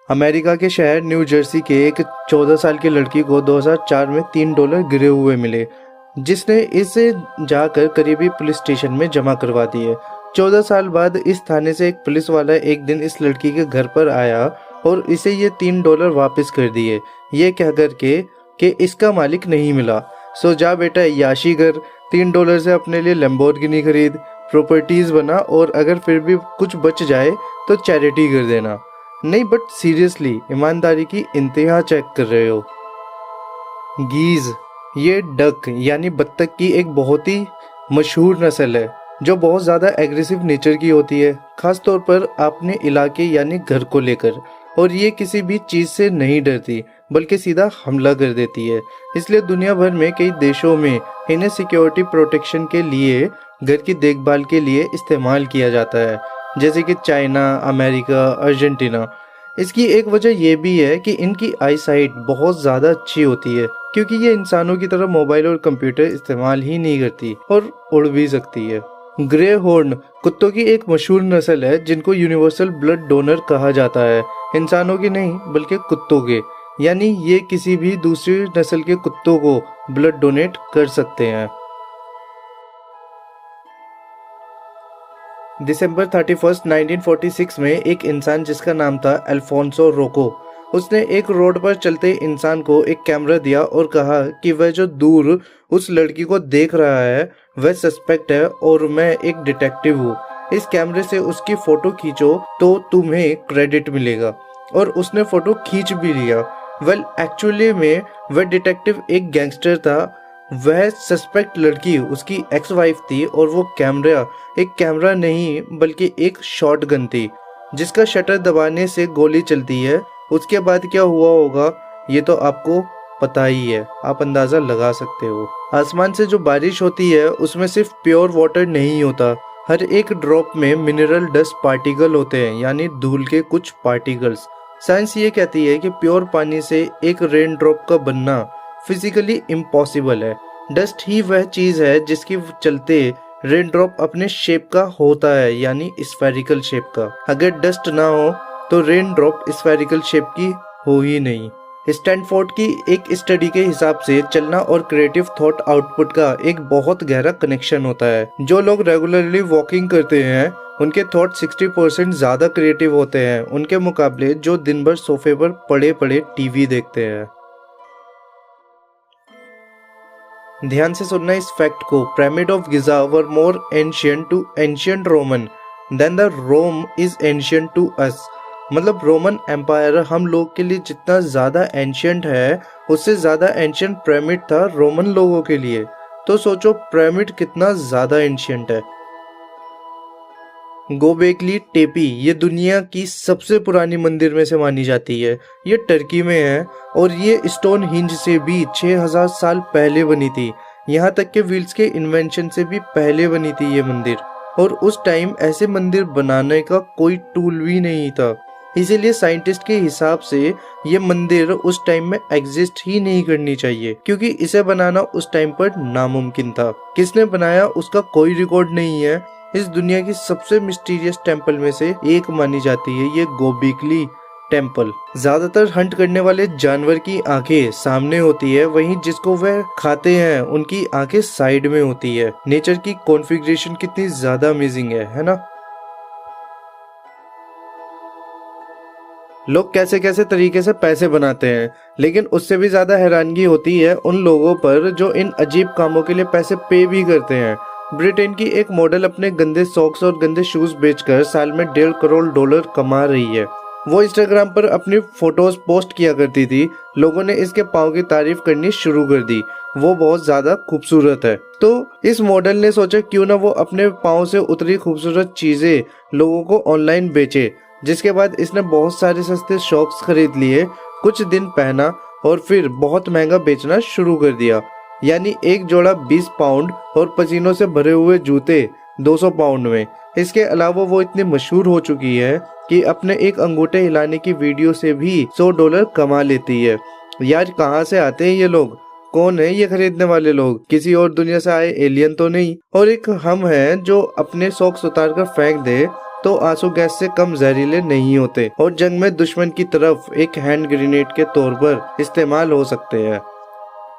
America के शहर new Jersey के एक 14 साल की लड़की को 2004 में $3 गिरे हुए मिले, जिसने इसे जाकर करीबी पुलिस स्टेशन में जमा करवा दिए। 14 साल बाद इस थाने से एक पुलिस वाला एक दिन इस लड़की के घर पर आया और इसे ये $3 वापस कर दिए, ये कहकर कि इसका मालिक नहीं मिला। सो जा बेटा याशी कर, $3 से अपने लिए लैम्बोर्गिनी खरीद, प्रॉपर्टीज बना और अगर फिर भी कुछ बच जाए तो चैरिटी कर देना। नहीं बट सीरियसली ईमानदारी की इंतहा चेक कर रहे हो। गीज, ये डक यानी बत्तख की एक बहुत ही मशहूर नस्ल है जो बहुत ज़्यादा एग्रेसिव नेचर की होती है, खास तौर पर अपने इलाके यानी घर को लेकर। और ये किसी भी चीज़ से नहीं डरती बल्कि सीधा हमला कर देती है। इसलिए दुनिया भर में कई देशों में इन्हें सिक्योरिटी प्रोटेक्शन के लिए, घर की देखभाल के लिए इस्तेमाल किया जाता है, जैसे कि चाइना, अमेरिका, अर्जेंटीना। इसकी एक वजह यह भी है कि इनकी आई साइट बहुत ज़्यादा अच्छी होती है, क्योंकि ये इंसानों की तरह मोबाइल और कंप्यूटर इस्तेमाल ही नहीं करती और उड़ भी सकती है। ग्रे हॉर्न कुत्तों की एक मशहूर नस्ल है जिनको यूनिवर्सल ब्लड डोनर कहा जाता है, इंसानों की नहीं बल्कि कुत्तों के, यानी ये किसी भी दूसरी नस्ल के कुत्तों को ब्लड डोनेट कर सकते हैं। दिसंबर 31, 1946 में एक इंसान जिसका नाम था अल्फोंसो रोको, उसने एक रोड पर चलते इंसान को एक कैमरा दिया और कहा कि वह जो दूर उस लड़की को देख रहा है वह सस्पेक्ट है और मैं एक डिटेक्टिव हूँ। इस कैमरे से उसकी फोटो खींचो तो तुम्हें क्रेडिट मिलेगा। और उसने फोटो खींच भी लिया। वेल एक्चुअली में वह डिटेक्टिव एक गैंगस्टर था। वह सस्पेक्ट लड़की उसकी एक्स वाइफ थी और वो कैमरा एक कैमरा नहीं बल्कि एक शॉटगन थी जिसका शटर दबाने से गोली चलती है। उसके बाद क्या हुआ होगा ये तो आपको पता ही है, आप अंदाजा लगा सकते हो। आसमान से जो बारिश होती है उसमें सिर्फ प्योर वाटर नहीं होता, हर एक ड्रॉप में मिनरल डस्ट पार्टिकल होते हैं, यानी धूल के कुछ पार्टिकल्स। साइंस ये कहती है कि प्योर पानी से एक रेन ड्रॉप का बनना फिजिकली इम्पॉसिबल है। डस्ट ही वह चीज है जिसके चलते रेन ड्रॉप अपने शेप का होता है, यानी स्फेरिकल शेप का। अगर डस्ट ना हो तो रेन ड्रॉप स्फेरिकल शेप की हो ही नहीं। स्टैनफोर्ड की एक स्टडी के हिसाब से चलना और क्रिएटिव थॉट आउटपुट का एक बहुत गहरा कनेक्शन होता है। जो लोग रेगुलरली वॉकिंग करते हैं उनके थॉट 60% ज्यादा क्रिएटिव होते हैं उनके मुकाबले जो दिन भर सोफे पर पड़े पड़े टीवी देखते हैं। ध्यान से सुनना इस फैक्ट को। Pyramid of Giza were more ancient to ancient Roman than the Rome is ancient to us. मतलब रोमन एम्पायर हम लोग के लिए जितना ज्यादा एंशियंट है उससे ज्यादा एंशियंट पिरामिड था रोमन लोगों के लिए। तो सोचो पिरामिड कितना ज्यादा एंशियंट है। गोबेकली टेपी ये दुनिया की सबसे पुरानी मंदिर में से मानी जाती है। ये टर्की में है और ये स्टोन हिंज से भी 6000 साल पहले बनी थी। यहाँ तक के व्हील्स के इन्वेंशन से भी पहले बनी थी ये मंदिर। और उस टाइम ऐसे मंदिर बनाने का कोई टूल भी नहीं था, इसीलिए साइंटिस्ट के हिसाब से ये मंदिर उस टाइम में एग्जिस्ट ही नहीं करनी चाहिए, क्योंकि इसे बनाना उस टाइम पर नामुमकिन था। किसने बनाया उसका कोई रिकॉर्ड नहीं है। इस दुनिया की सबसे मिस्टीरियस टेंपल में से एक मानी जाती है ये गोबेकली टेंपल। ज्यादातर हंट करने वाले जानवर की आंखें सामने होती है, वहीं जिसको वह खाते हैं उनकी आंखें साइड में होती है। नेचर की कॉन्फ़िगरेशन कितनी ज्यादा अमेजिंग है ना। लोग कैसे कैसे तरीके से पैसे बनाते हैं, लेकिन उससे भी ज्यादा हैरानगी होती है उन लोगों पर जो इन अजीब कामों के लिए पैसे पे भी करते हैं। ब्रिटेन की एक मॉडल अपने गंदे सॉक्स और गंदे शूज बेचकर साल में $1.5 करोड़ कमा रही है। वो इंस्टाग्राम पर अपनी फोटोज पोस्ट किया करती थी। लोगों ने इसके पाँव की तारीफ करनी शुरू कर दी, वो बहुत ज्यादा खूबसूरत है। तो इस मॉडल ने सोचा क्यों ना वो अपने पाँव से उतरी खूबसूरत चीजें लोगों को ऑनलाइन बेचे। जिसके बाद इसने बहुत सारे सस्ते शॉक्स खरीद लिए, कुछ दिन पहना और फिर बहुत महंगा बेचना शुरू कर दिया। यानी एक जोड़ा 20 पाउंड और पसीनों से भरे हुए जूते 200 पाउंड में। इसके अलावा वो इतनी मशहूर हो चुकी है कि अपने एक अंगूठे हिलाने की वीडियो से भी $100 कमा लेती है। यार कहाँ से आते हैं ये लोग, कौन है ये खरीदने वाले लोग? किसी और दुनिया से आए एलियन तो नहीं? और एक हम हैं जो अपने सॉक्स उतार कर फेंक दे तो आंसू गैस से कम जहरीले नहीं होते और जंग में दुश्मन की तरफ एक हैंड ग्रेनेड के तौर पर इस्तेमाल हो सकते हैं।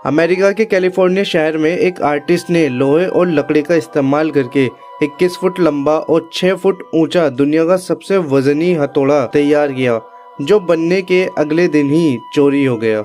अमेरिका के कैलिफोर्निया शहर में एक आर्टिस्ट ने लोहे और लकड़ी का इस्तेमाल करके 21 फुट लंबा और 6 फुट ऊंचा दुनिया का सबसे वजनी हथौड़ा तैयार किया, जो बनने के अगले दिन ही चोरी हो गया।